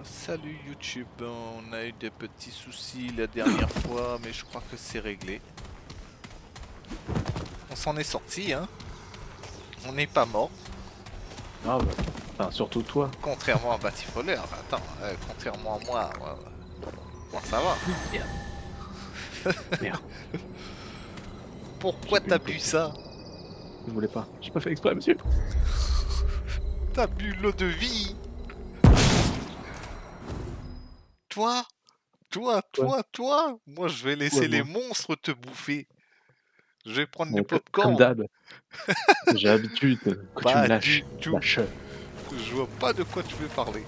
Salut YouTube, on a eu des petits soucis la dernière fois, mais je crois que c'est réglé. On s'en est sorti, hein. On n'est pas mort, Ah bah, enfin, surtout toi. contrairement à Batifoller. Attends, contrairement à moi, moi ça va. Merde. Merde, Pourquoi j'ai bu t'as une bu potion. ça? Je voulais pas. J'ai pas fait exprès, monsieur. T'as bu l'eau de vie? Toi? Quoi? Toi? Moi je vais Quoi, laisser les moi? monstres te bouffer. Je vais prendre du Mais comme popcorn. d'hab, j'ai l'habitude que tu me Pas du lâches. tout. Lâche. Je vois pas de quoi tu veux parler.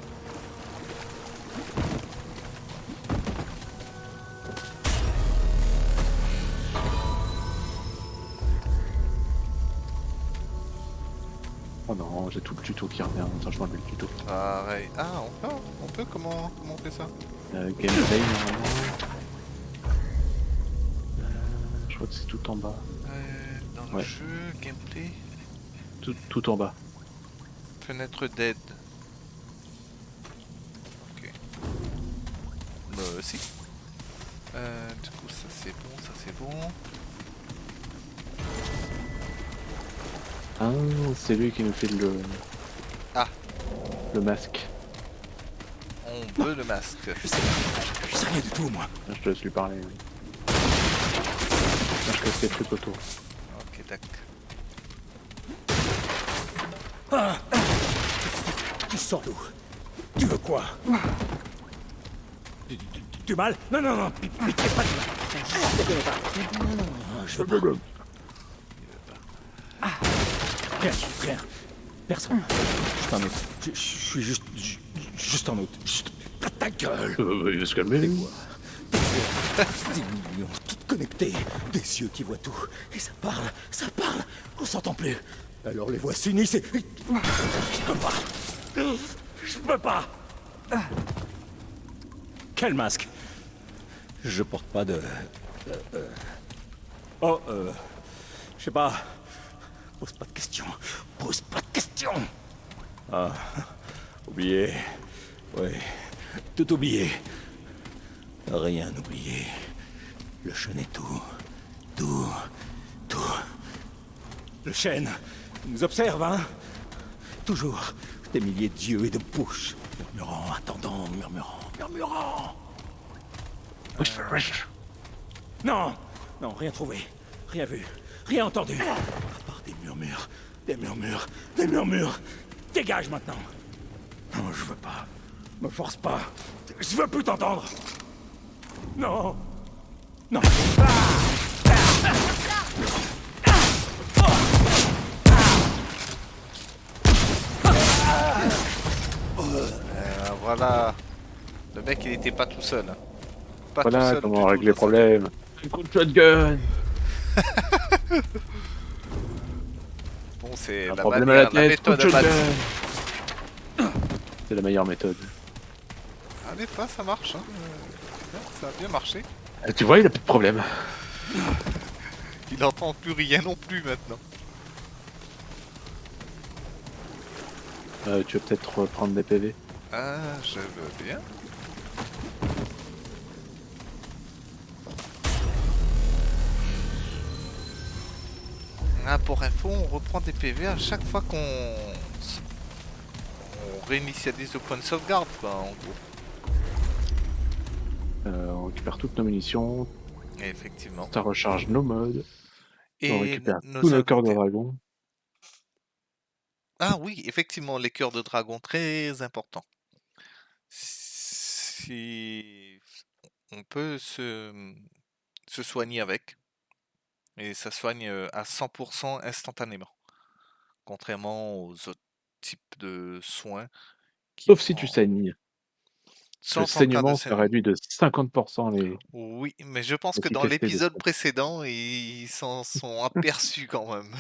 Oh non, j'ai tout le tuto qui revient. Attends, je m'enlève le tuto. Pareil. Ah, on peut comment on fait ça? Gameplay, normalement. Je crois que c'est tout en bas. Dans le Ouais. jeu, gameplay, Tout en bas. fenêtre d'aide. Ok. Si. Du coup, ça c'est bon, ça c'est bon. Ah, c'est lui qui nous fait Ah. le masque. On veut le masque. Je sais rien du tout, moi. Je te laisse lui parler. Oui. Moi, je casse les trucs autour. Ok, tac. Tu sors d'où? Tu veux quoi? Du mal? Non, pitié, pas de mal. Je te connais pas. Non, je veux pas. Rien. Personne. Juste un autre. Je suis juste un autre. Chut, ta gueule. Il va se calmer. Des 10 millions, toutes connectées. Des yeux qui voient tout. Et ça parle. On s'entend plus. Alors les voix s'unissent et... Je peux pas. Quel masque? Je porte pas de... je sais pas. Pose pas de questions. Ah, oublié. Ouais, tout oublié. Rien oublié. Le chêne est tout. Le chêne nous observe, hein? Toujours des milliers d'yeux et de bouches. Murmurant, attendant, murmurant. Non, rien trouvé. Rien vu. Rien entendu. À part des murmures. Dégage maintenant. Non, je veux pas. Me force pas. Je veux plus t'entendre. Non. Voilà. Le mec, il était pas tout seul. Hein. Pas tout Voilà seul comment du on tout règle les dans sa- problèmes. Un coup de shotgun. Bon, c'est Un la problème à la manière, la tête, coup de méthode à Bati. shotgun. C'est la meilleure méthode. Allez, pas, ça marche. Hein. Ça a bien marché. Tu vois, il a plus de problème. Il entend plus rien non plus maintenant. Tu veux peut-être reprendre des PV. Ah, je veux bien. Ah, pour info, on reprend des PV à chaque fois qu'on réinitialise le point de sauvegarde, quoi, en gros. On récupère toutes nos munitions, Et effectivement. ça recharge nos modes, on Et récupère nos tous nos cœurs de invités. dragon. Ah oui, effectivement, les cœurs de dragon, très important. Si on peut se soigner avec, et ça soigne à 100% instantanément, contrairement aux autres types de soins qui Sauf si tu prend saignes. Le sauf en cas de saignement, ça saignement. réduit de 50% Oui, mais je pense que dans l'efficacité des l'épisode soins. précédent, ils s'en sont aperçus quand même.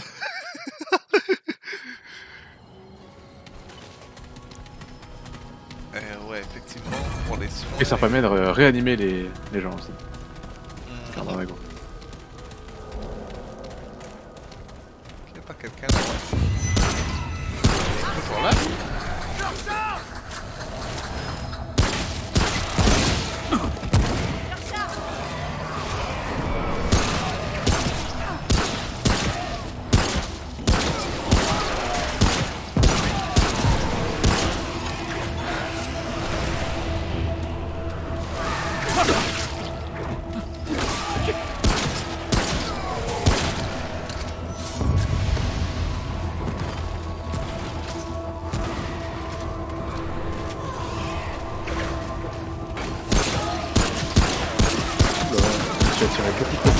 Ouais, effectivement, pour les soins. Et ça permet de réanimer les gens aussi. Cœur de Mhm. dragon. Y a pas quelqu'un là? Toujours là? petit peu de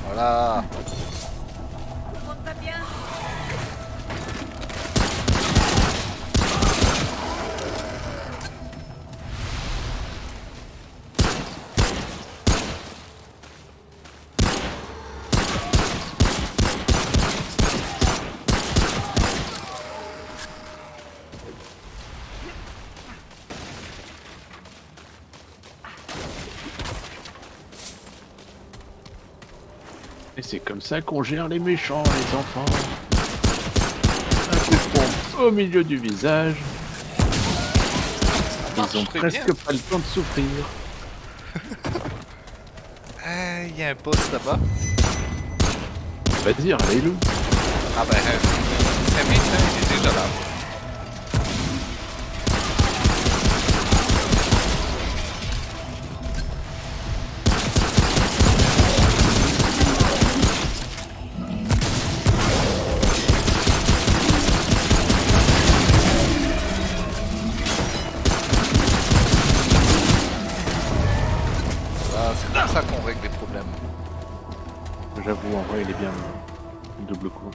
Voilà. Tout le monde va bien? Et c'est comme ça qu'on gère les méchants, les enfants. Un coup de pompe au milieu du visage. Ils ont très presque bien. pas le temps de souffrir. Il y a un poste là-bas. Va dire, allez loup. Ah ben, très vite, hein, il est déjà là. Voilà, c'est comme ça qu'on règle les problèmes. J'avoue, en vrai, il est bien le double coup.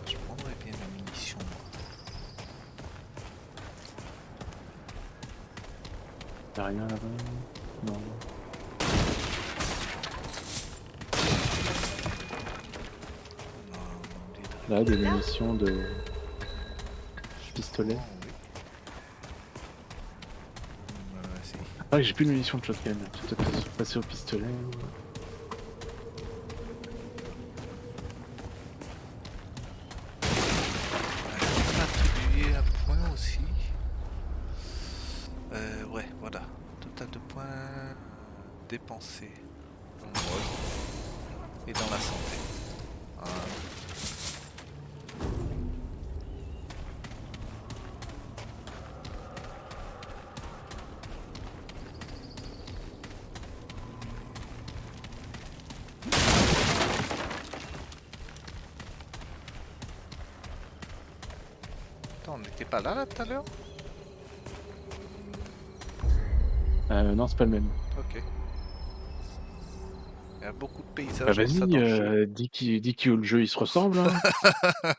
Je prendrais bien la munition, moi. Y'a rien là-bas? Non. Non, Là, des munitions de pistolet. oui. Si. Ah, j'ai plus de munitions de shotgun. Je vais peut-être passer au pistolet. Attribuer un point aussi. Ouais, voilà. Total de points dépensés en mode et dans la santé. Voilà. Attends, on n'était pas là tout à l'heure? Non, c'est pas le même. Ok. Il y a beaucoup de Bah paysages comme ça vas-y, dans le jeu. dis que le jeu il se ressemble. Hein.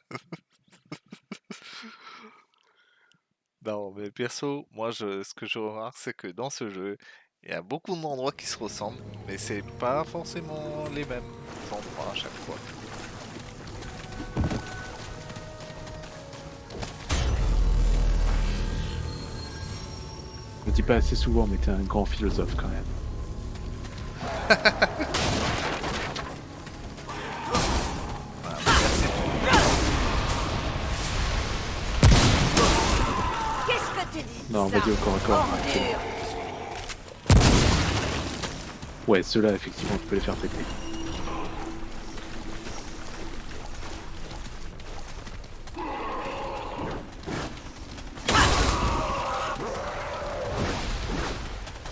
Non, mais perso, moi, ce que je remarque, c'est que dans ce jeu, il y a beaucoup d'endroits qui se ressemblent, mais c'est pas forcément les mêmes endroits à chaque fois. Je le dis pas assez souvent, mais t'es un grand philosophe quand même. Voilà, merci. Qu'est-ce que tu dis? Non, ça? vas-y au corps à corps. Ordure. Ouais, ceux-là, effectivement, tu peux les faire péter.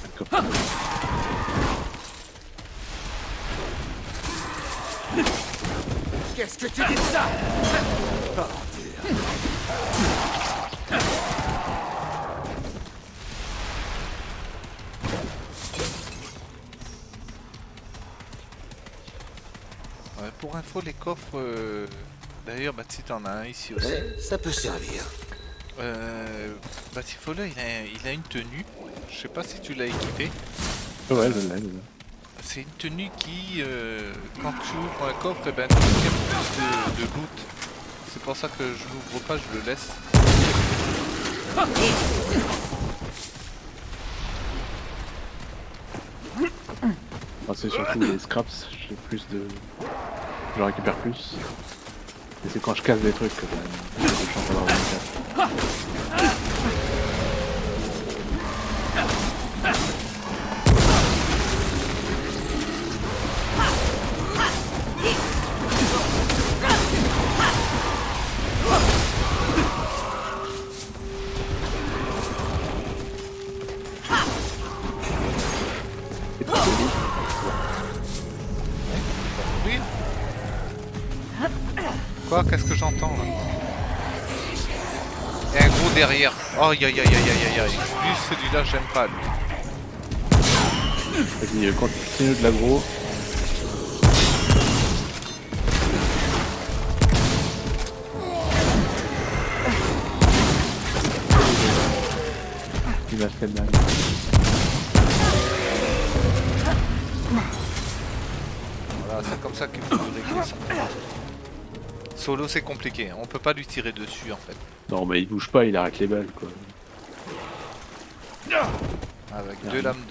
D'accord. Qu'est-ce que tu dis de ça? Ouais, pour info, les coffres. D'ailleurs, Baptiste, t'en as un ici aussi. Ça peut servir. Batifola, il a une tenue. Je sais pas si tu l'as équipé. Ouais, je l'ai. C'est une tenue qui, quand tu ouvres un coffre, eh ben, tu obtiens plus de loot. C'est pour ça que je l'ouvre pas, je le laisse. Enfin, c'est surtout les scraps, j'ai plus de... Je récupère plus. Et c'est quand je casse des trucs que j'ai de chance d'avoir 24. Quoi? Qu'est-ce que j'entends là? Et un gros derrière. Oh, aïe aïe aïe aïe aïe aïe. Lui, celui-là, j'aime pas lui. Vas-y, continue de l'aggro. Il m'a fait mal. Voilà, c'est comme ça qu'il faut régler ça. Solo, c'est compliqué. On peut pas lui tirer dessus en fait. Non, mais il bouge pas, il arrête les balles quoi. Avec deux lames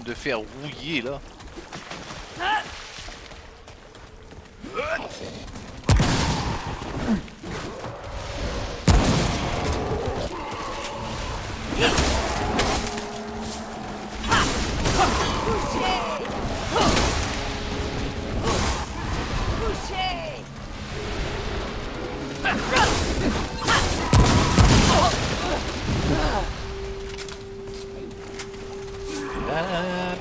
de fer rouillées là.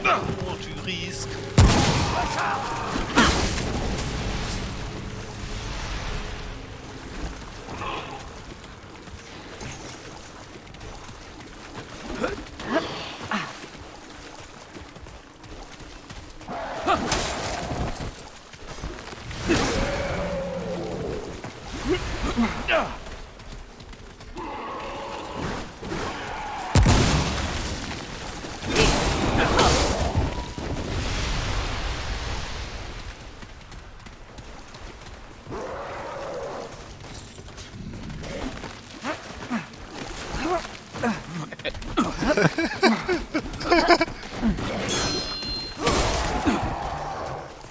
L'amour du risque.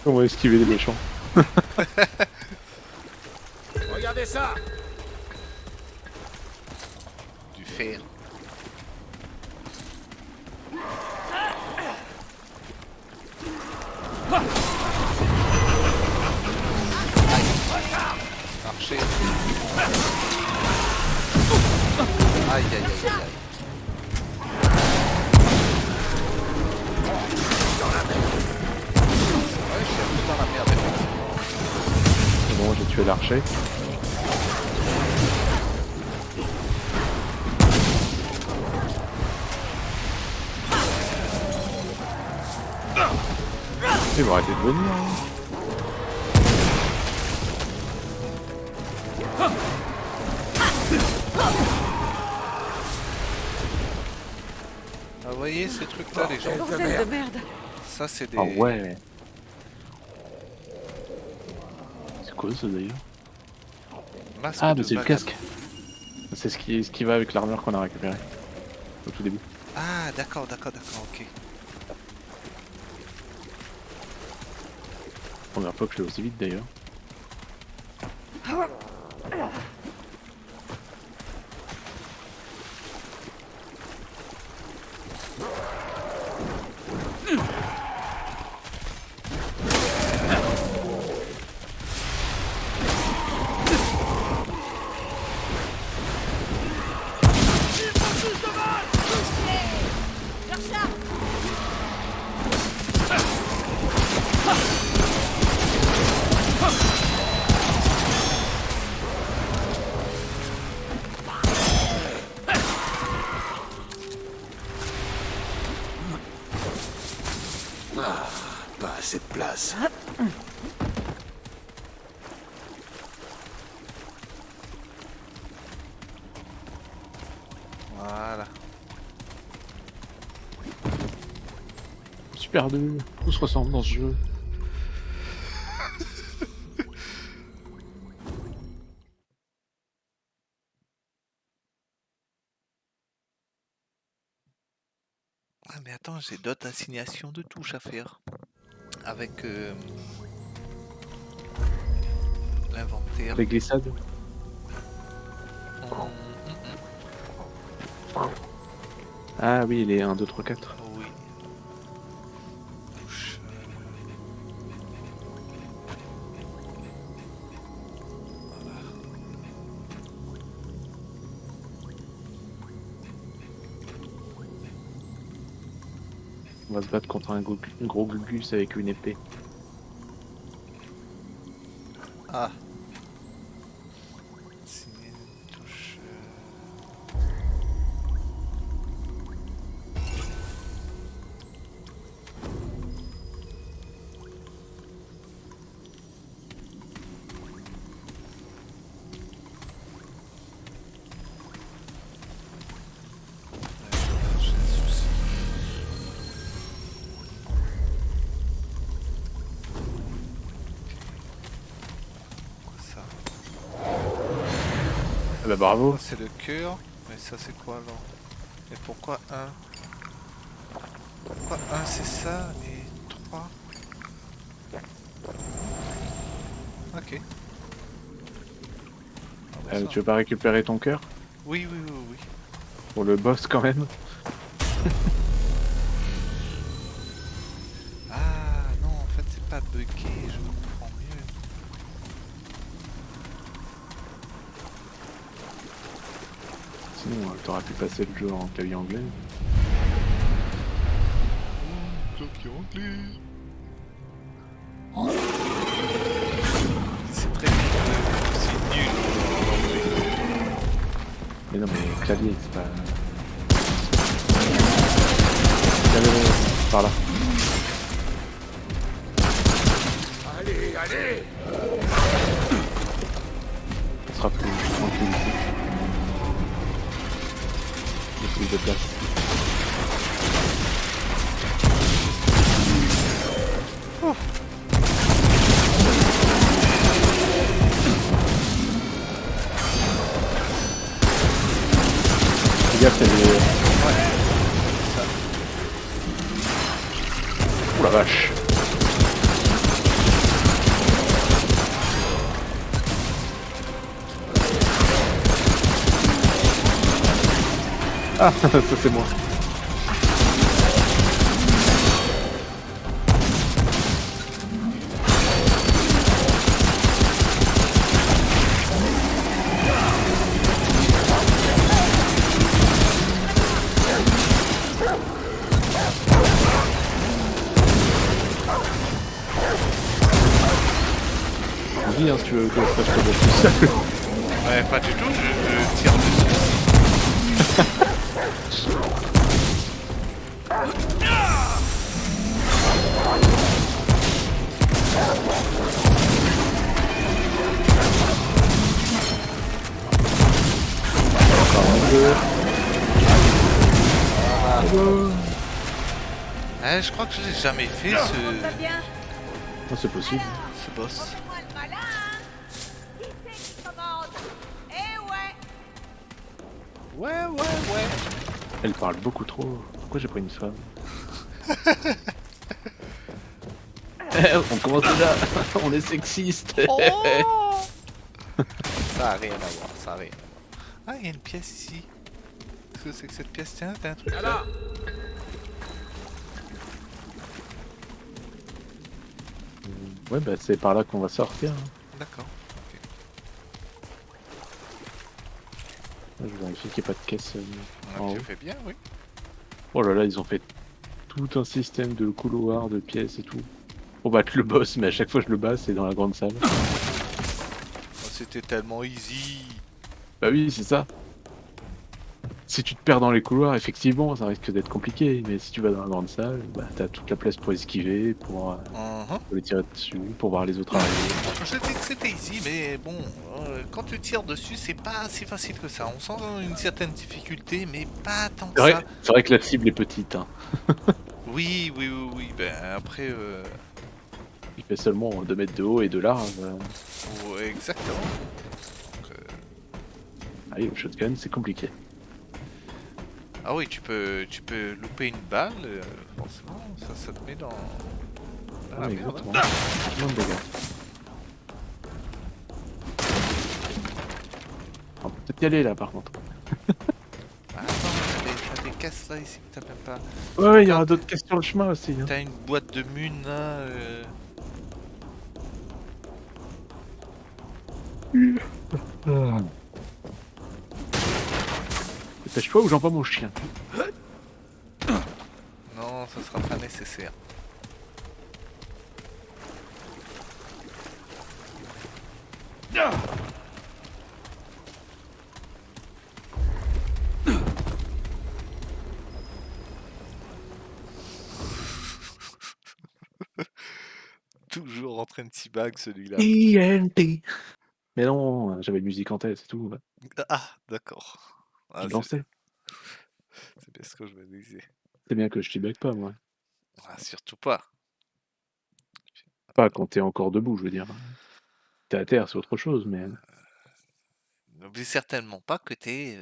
On va esquiver les méchants. Regardez ça. Du fer. Marcher. Aïe aïe aïe aïe aïe. Ouais, je suis un peu dans la merde. C'est bon, j'ai tué l'archer. Ils vont arrêter de venir. Ah, vous voyez ces trucs là les gens? Bordel de merde. Ça c'est des... Ah ouais. C'est quoi ça d'ailleurs? masques Ah, de mais c'est le bagages. casque. C'est ce qui va avec l'armure qu'on a récupéré au tout début. Ah d'accord, d'accord, d'accord, ok. Première fois que je l'ai aussi vite d'ailleurs. Pas assez de place. Voilà. Super 2, tout se ressemble dans ce jeu. Ah mais attends, j'ai d'autres assignations de touches à faire. Avec l'inventaire. Les glissades. Ah oui, les 1, 2, 3, 4. Oui. Touche. Voilà. On va se battre contre un gros Gugus avec une épée. Ah. Signer une touche. J'ai un souci. Quoi ça? Ah bah bravo. Ça, c'est le cœur. Mais ça c'est quoi alors? Et pourquoi 1? Pourquoi 1 c'est ça et 3? Ok. Ah bah ça. Tu veux pas récupérer ton cœur? Oui, oui, oui, oui. Pour le boss quand même. Ah non, en fait c'est pas bugué, je comprends mieux. Sinon, t'aurais pu passer le jeu en clavier anglais. Clavier anglais. C'est très vite, c'est nul en anglais. Mais non, mais clavier, c'est pas. Clavier, par là. Allez, allez! Ça sera plus tranquille ici. Il y a plus de place. Fais gaffe, il y a des... Ouh la vache. Ah, ça c'est moi. Dis hein, si tu veux que je fasse pas de tout seul. Ouais, pas du tout, je tire dessus. Je crois que je l'ai jamais fait Tout le monde va bien? Oh, c'est possible. ce boss. Montrez-moi le malin, hein? Qui c'est qui commande? Eh ouais! Ouais. Elle parle beaucoup trop. Pourquoi j'ai pris une femme? On commence déjà. On est sexiste. Oh ça a rien à voir, ça a rien à voir. Ah, il y a une pièce ici. Qu'est-ce que c'est que cette pièce? Tiens, t'as un truc là. Ouais, bah c'est par là qu'on va sortir. Hein. D'accord. Je vérifie qu'il n'y ait pas de caisse en Tu haut. fais bien, oui. Oh là là, ils ont fait tout un système de couloirs, de pièces et tout. Pour battre le boss, mais à chaque fois que je le bats, c'est dans la grande salle. Oh, c'était tellement easy. Bah oui, c'est ça. Si tu te perds dans les couloirs, effectivement, ça risque d'être compliqué. Mais si tu vas dans la grande salle, bah t'as toute la place pour esquiver, pour les tirer dessus, pour voir les autres arriver. Je dis que c'était easy, mais bon, quand tu tires dessus, c'est pas si facile que ça. On sent une certaine difficulté, mais pas tant que ça. C'est vrai que la cible est petite. Hein. Oui. Ben après, Il fait seulement 2 mètres de haut et de large. ouais, exactement. Donc, Allez, le shotgun, c'est compliqué. ah oui, tu peux louper une balle, forcément, ça te met dans Ah, la mais merde. exactement. Moins de dégâts. On peut peut-être y aller là par contre. Ah, attends, t'as des caisses là ici que t'as même pas. Ouais, il y aura d'autres caisses sur le chemin aussi. Hein. T'as une boîte de mun là. Dépêche-toi ou j'envoie mon chien. Non, ça sera pas nécessaire. Toujours en train de teabag celui-là. TNT. Mais non, j'avais une musique en tête, c'est tout. Ah, d'accord. Je Ah, dansais. c'est bien ce que je me disais. C'est bien que je teabag pas, moi. Ah, surtout pas. Pas quand t'es encore debout, je veux dire. T'es à terre, c'est autre chose, mais... N'oublie certainement pas que t'es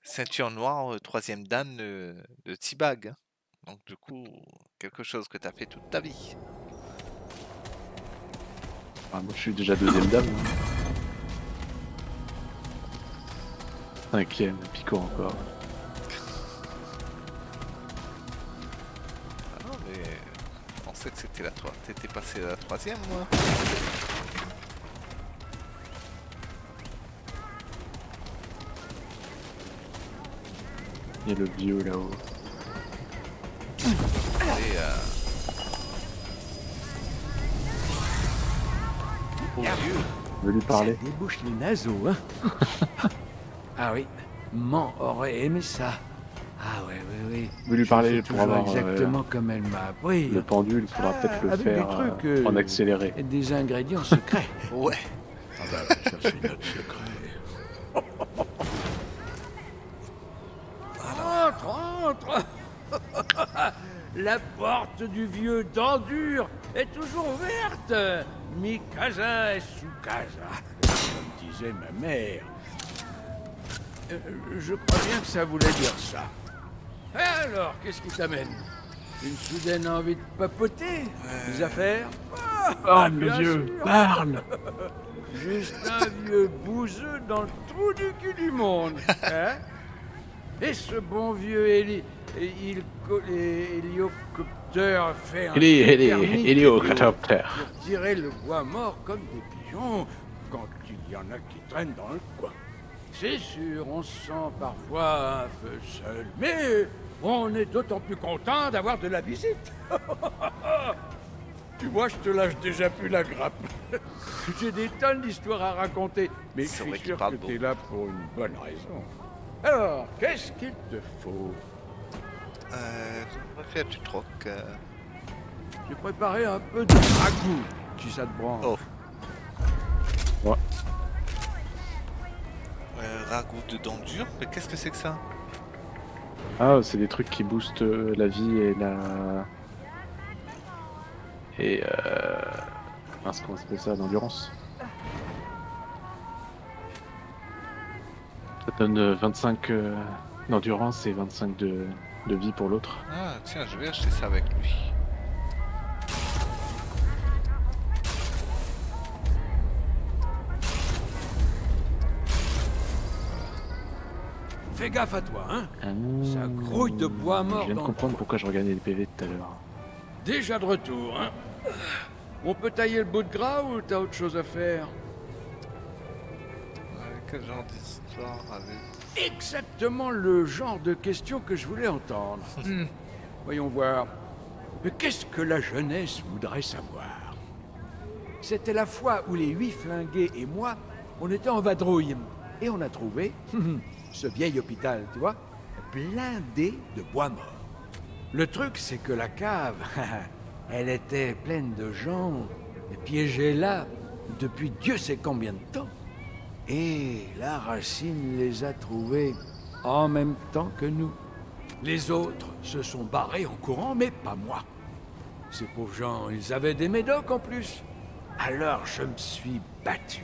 ceinture noire, troisième dan de teabag. Hein. Donc du coup, quelque chose que t'as fait toute ta vie. Ah, moi, je suis déjà deuxième dame. Hein. Cinquième, piquant encore. Ah non, mais je pensais que c'était t'étais passé à la troisième, moi. Il y a le vieux là-haut. Et au vieux. Je veux lui parler. Ça débouche les naseaux, hein. Ah oui, Maman aurait aimé ça. Ah ouais, oui. Je veux lui Je parler fais pour toujours avoir exactement comme elle m'a appris. le pendu, il faudra peut-être le avec faire des trucs, en accéléré. Et des ingrédients secrets. Ouais. Ah bah, ça c'est notre secret. Entre La porte du vieux dent dur est toujours ouverte. Mi casa est sous casa, comme disait ma mère. Je crois bien que ça voulait dire ça. Et alors, qu'est-ce qui t'amène? Une soudaine envie de papoter? Des affaires? Parle, le bien vieux, sûr. parle. Juste un vieux bouseux dans le trou du cul du monde. Hein? Et ce bon vieux héliocoptère fait un Héliocoptère. pour tirer le bois mort comme des pigeons quand il y en a qui traînent dans le coin. C'est sûr, on se sent parfois un peu seul, mais on est d'autant plus content d'avoir de la visite. Tu vois, je te lâche déjà plus la grappe. J'ai des tonnes d'histoires à raconter, mais je C'est suis vrai qu'il sûr parle que t'es beaucoup. là pour une bonne raison. Alors, qu'est-ce qu'il te faut? J'aimerais faire du troc. J'ai préparé un peu de ragoût, si ça te branche. Oh. Ouais. Ragoût de dents dures, mais qu'est-ce que c'est que ça? Ah, c'est des trucs qui boostent la vie et la... Et mince, comment ça s'appelle ça? L'endurance. Ça donne 25 d'endurance et 25 de vie pour l'autre. Ah tiens, je vais acheter ça avec lui. Fais gaffe à toi, hein. Ah, Ça grouille de bois mort je viens de dans comprendre le pourquoi je regagnais des PV tout à l'heure. Déjà de retour, hein. On peut tailler le bout de gras ou t'as autre chose à faire? Quel genre d'histoire avec... Exactement le genre de question que je voulais entendre. Voyons voir. Mais qu'est-ce que la jeunesse voudrait savoir? C'était la fois où les 8 flingués et moi, on était en vadrouille. Et on a trouvé ce vieil hôpital, tu vois, blindé de bois mort. Le truc, c'est que la cave, elle était pleine de gens piégés là depuis Dieu sait combien de temps. Et la racine les a trouvés en même temps que nous. Les autres se sont barrés en courant, mais pas moi. Ces pauvres gens, ils avaient des médocs en plus. Alors je me suis battu,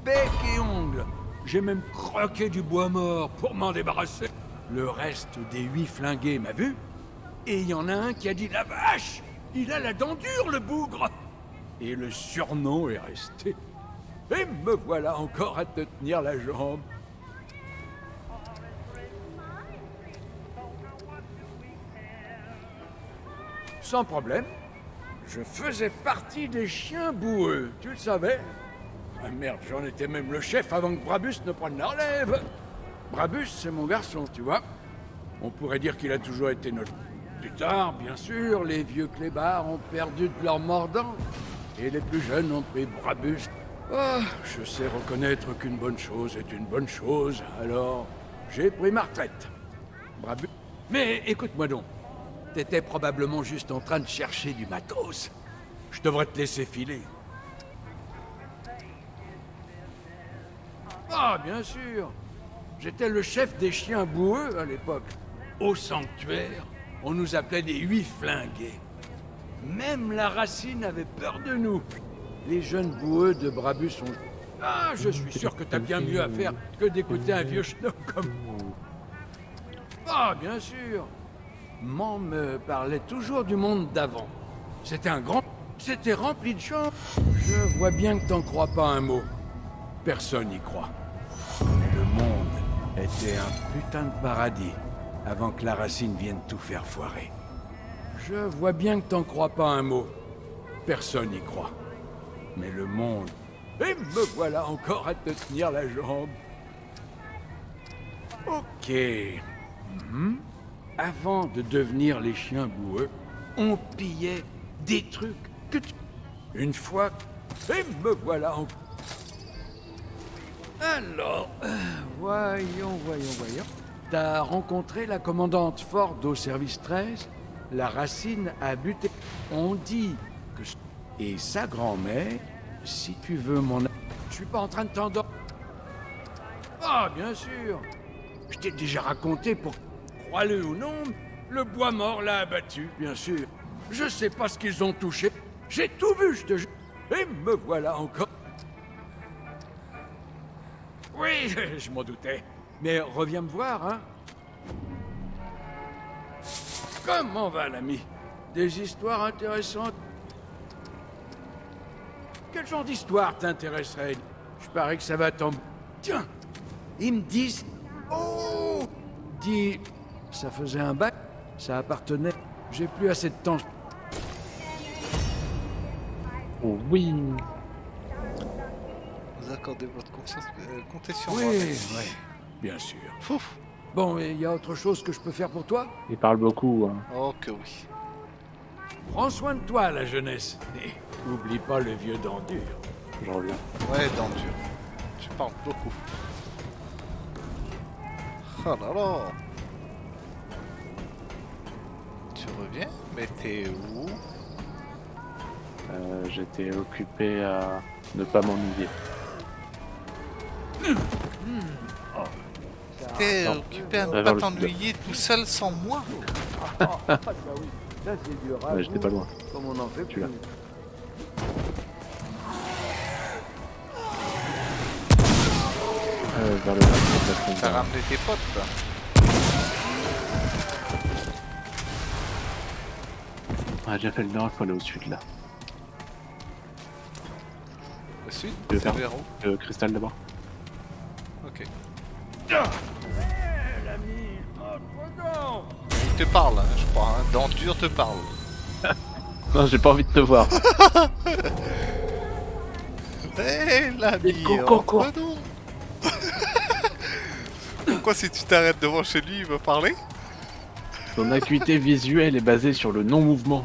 bec et ongle. J'ai même croqué du bois mort pour m'en débarrasser. Le reste des 8 flingués m'a vu, et il y en a un qui a dit « La vache, il a la dent dure, le bougre !» Et le surnom est resté. Et me voilà encore à te tenir la jambe. Sans problème. Je faisais partie des chiens boueux, tu le savais? Ah merde, j'en étais même le chef avant que Brabus ne prenne la relève. Brabus, c'est mon garçon, tu vois. On pourrait dire qu'il a toujours été notre... Plus tard, bien sûr, les vieux clébards ont perdu de leur mordant. Et les plus jeunes ont pris Brabus Ah, je sais reconnaître qu'une bonne chose est une bonne chose, alors j'ai pris ma retraite. Bravo. Mais écoute-moi donc, t'étais probablement juste en train de chercher du matos. Je devrais te laisser filer. Ah, bien sûr. J'étais le chef des chiens boueux à l'époque. Au sanctuaire, on nous appelait des 8 flingués. Même la racine avait peur de nous. Les jeunes boueux de Brabus sont... Ah, je suis sûr que t'as bien mieux à faire que d'écouter un vieux schnock comme... Ah, bien sûr. Maman me parlait toujours du monde d'avant. C'était un grand... C'était rempli de chants. Je vois bien que t'en crois pas un mot. Personne n'y croit. Mais le monde était un putain de paradis avant que la racine vienne tout faire foirer. Je vois bien que t'en crois pas un mot. Personne n'y croit. Mais le monde... Et me voilà encore à te tenir la jambe. Ok. Mhm. Avant de devenir les chiens boueux, on pillait des trucs que tu... Une fois... Et me voilà encore... Alors... voyons. T'as rencontré la commandante Ford au service 13? La racine a buté... On dit que... Et sa grand-mère, si tu veux mon... Je suis pas en train de t'endormir. Ah, bien sûr. Je t'ai déjà raconté pour... Crois-le ou non, le bois mort l'a abattu, bien sûr. Je sais pas ce qu'ils ont touché. J'ai tout vu, je te jure. Et me voilà encore. Oui, je m'en doutais. Mais reviens me voir, hein. Comment va, l'ami? Des histoires intéressantes? Quel genre d'histoire t'intéresserait? Je parie que ça va tomber. Tiens, ils me disent... Oh! Dis... Ça faisait un bac, ça appartenait... J'ai plus assez de temps. Oh oui. Vous accordez votre confiance, comptez sur Oui, moi. oui, bien sûr. Fouf. Bon, il y a autre chose que je peux faire pour toi? Il parle beaucoup. Hein. Oh que oui. Prends soin de toi, la jeunesse. Et n'oublie pas le vieux dent dur. Je reviens. Ouais, dans dur. Tu parles beaucoup. Oh là là. Tu reviens? Mais t'es où? J'étais occupé à ne pas m'ennuyer. T'es non. occupé à ne Vers pas le t'ennuyer tout seul sans moi? Ah bah oui, ça c'est du ragoût, J'étais pas loin. comme on en fait Tu l'as. plus. Vers le lac. T'as ramené tes potes là? Ah, j'ai fait le nord, il faut aller au sud là. Le sud? Tu veux C'est faire vers où? le cristal d'abord. Ok. L'ami, entre-donc. Il te parle, hein, je crois. Hein. Dans dur te parle. Non, j'ai pas envie de te voir. Hé l'ami, cours. entre-nous. Pourquoi si tu t'arrêtes devant chez lui, il va parler? Ton acuité visuelle est basée sur le non-mouvement.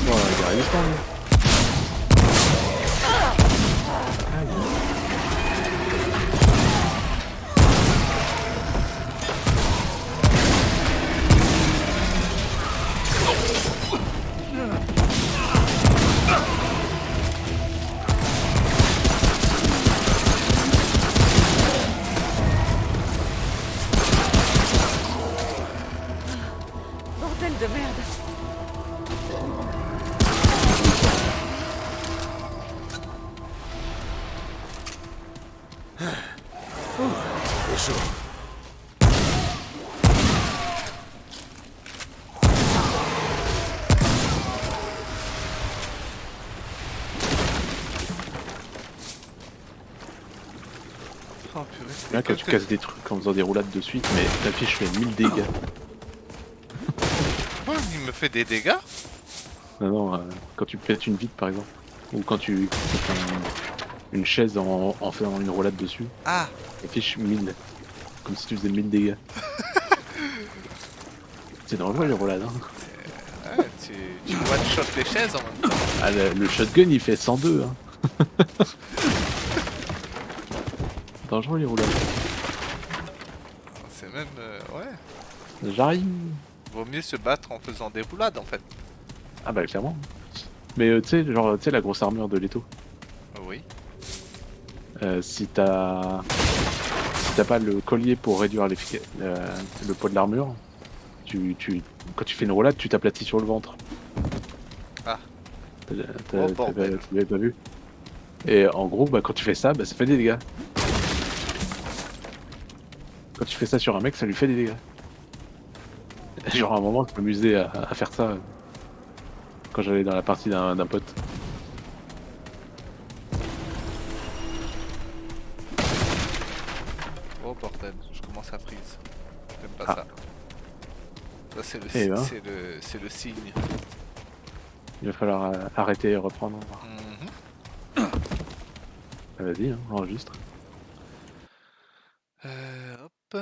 Oh, il a résistant, lui. Bordel de merde. C'est chaud. Oh purée. Là, quand tu casses des trucs en faisant des roulades de suite, mais ta fiche fait 1000 dégâts. Oh, il me fait des dégâts? Non, non, quand tu pètes une vitre par exemple, ou quand tu pètes une chaise en faisant une roulade dessus, Ah! ça affiche 1000, comme si tu faisais 1000 dégâts. C'est dangereux les roulades, hein. Ouais, tu one-shot les chaises en même temps. Ah, le shotgun il fait 102, hein. Dangereux les roulades. C'est même... ouais. J'arrive. Vaut mieux se battre en faisant des roulades en fait. Ah bah clairement. Mais tu sais, genre, tu sais la grosse armure de Leto. Oui. Si t'as pas le collier pour réduire le poids de l'armure, quand tu fais une roulade, tu t'aplatis sur le ventre. Ah. T'avais bordel. pas vu? Et en gros, bah, quand tu fais ça, bah, ça fait des dégâts. Quand tu fais ça sur un mec, ça lui fait des dégâts. Genre à un moment, je m'amusais à faire ça quand j'allais dans la partie d'un pote. Oh bordel, je commence à freeze. J'aime pas Ah. ça. Ça c'est le, Eh ben. c'est le signe. Il va falloir arrêter et reprendre. Mhm. Ah, vas-y, hein, enregistre. Hop.